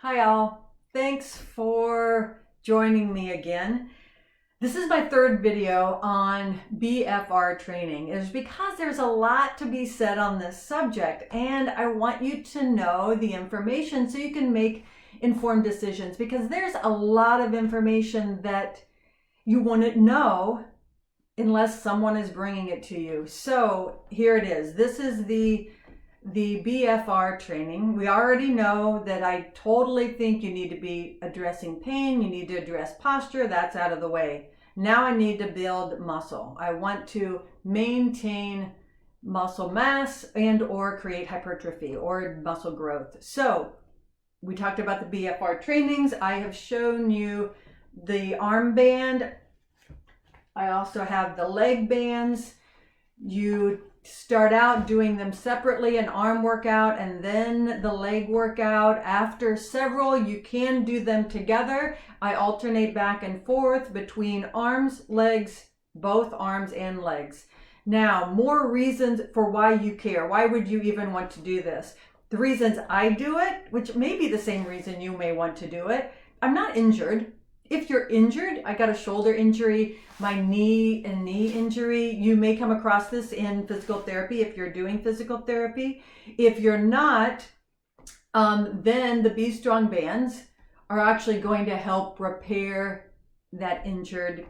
Hi all, thanks for joining me again. This is my third video on BFR training. It is because there's a lot to be said on this subject and I want you to know the information so you can make informed decisions, because there's a lot of information that you wouldn't know unless someone is bringing it to you. So here it is. This is the BFR training. We already know that I totally think you need to be addressing pain, you need to address posture, that's out of the way. Now I need to build muscle. I want to maintain muscle mass and or create hypertrophy or muscle growth. So we talked about the BFR trainings. I have shown you the armband. I also have the leg bands. You start out doing them separately, an arm workout and then the leg workout. After several, you can do them together. I alternate back and forth between arms, legs, both arms and legs. Now, more reasons for why you care. Why would you even want to do this? The reasons I do it, which may be the same reason you may want to do it. I'm not injured. If you're injured, I got a shoulder injury, my knee injury. You may come across this in physical therapy if you're doing physical therapy. If you're not, then the Be Strong bands are actually going to help repair that injured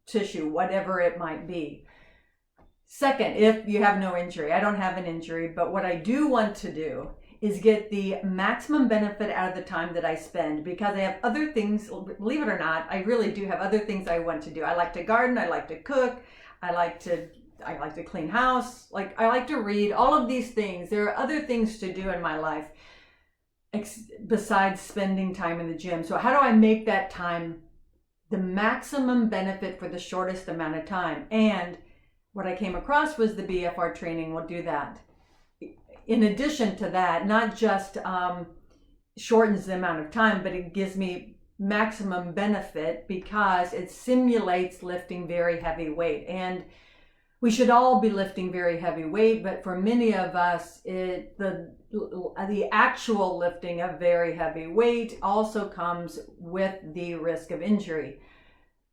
tissue, whatever it might be. Second, if you have no injury, I don't have an injury, but what I do want to do is get the maximum benefit out of the time that I spend, because I have other things, believe it or not, I really do have other things I want to do. I like to garden, I like to cook, I like to clean house, I like to read, all of these things. There are other things to do in my life besides spending time in the gym. So how do I make that time the maximum benefit for the shortest amount of time? And what I came across was the BFR training will do that. In addition to that, not just shortens the amount of time, but it gives me maximum benefit because it simulates lifting very heavy weight. And we should all be lifting very heavy weight, but for many of us, the actual lifting of very heavy weight also comes with the risk of injury.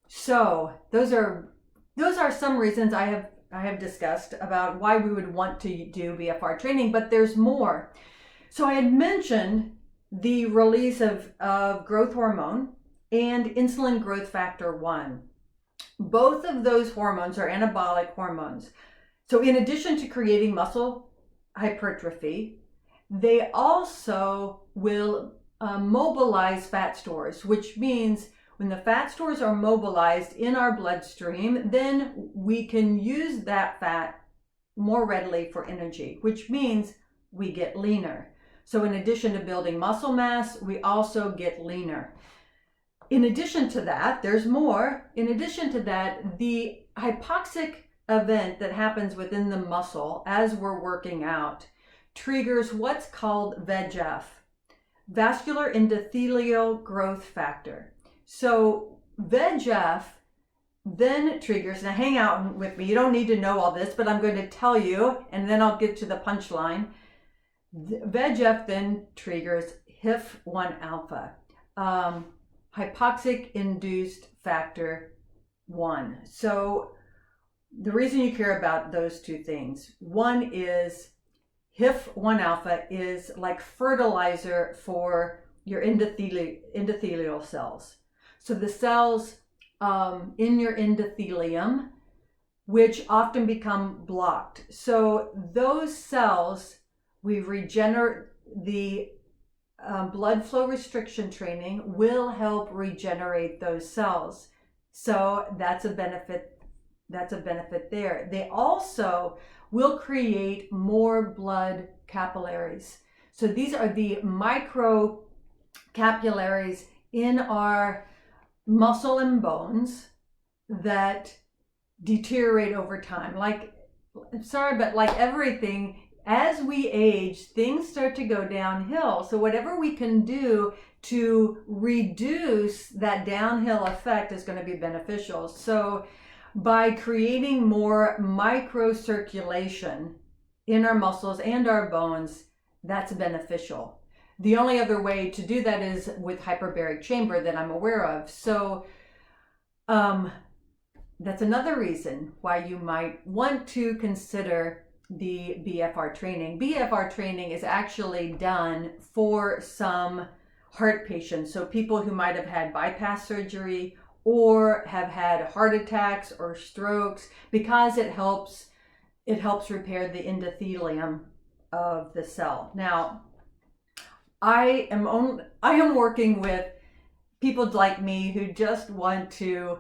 So those are some reasons I have discussed about why we would want to do BFR training, but there's more. So I had mentioned the release of growth hormone and insulin growth factor 1. Both of those hormones are anabolic hormones. So in addition to creating muscle hypertrophy, they also will mobilize fat stores, which means when the fat stores are mobilized in our bloodstream, then we can use that fat more readily for energy, which means we get leaner. So in addition to building muscle mass, we also get leaner. In addition to that, there's more. In addition to that, the hypoxic event that happens within the muscle as we're working out triggers what's called VEGF, vascular endothelial growth factor. So VEGF then triggers, now hang out with me, you don't need to know all this, but I'm going to tell you, and then I'll get to the punchline. VEGF then triggers HIF-1 alpha, hypoxic induced factor 1. So the reason you care about those two things, one is HIF-1 alpha is like fertilizer for your endothelial cells. So the cells in your endothelium, which often become blocked. So those cells, we regenerate. The blood flow restriction training will help regenerate those cells. So that's a benefit. That's a benefit there. They also will create more blood capillaries. So these are the micro capillaries in our muscle and bones that deteriorate over time. Like everything, as we age, things start to go downhill. So whatever we can do to reduce that downhill effect is going to be beneficial. So by creating more microcirculation in our muscles and our bones, that's beneficial. The only other way to do that is with hyperbaric chamber that I'm aware of. So that's another reason why you might want to consider the BFR training. BFR training is actually done for some heart patients. So people who might have had bypass surgery or have had heart attacks or strokes, because it helps repair the endothelium of the cell. Now, I am working with people like me who just want to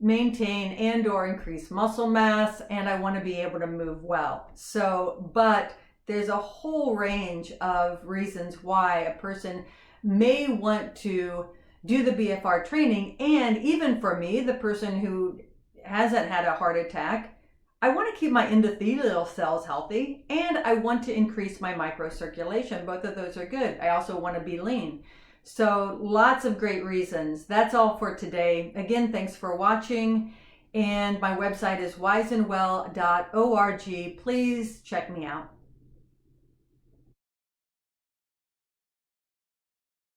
maintain and or increase muscle mass, and I want to be able to move well. So, but there's a whole range of reasons why a person may want to do the BFR training. And even for me, the person who hasn't had a heart attack, I want to keep my endothelial cells healthy, and I want to increase my microcirculation. Both of those are good. I also want to be lean. So lots of great reasons. That's all for today. Again, thanks for watching. And my website is wiseandwell.org. Please check me out.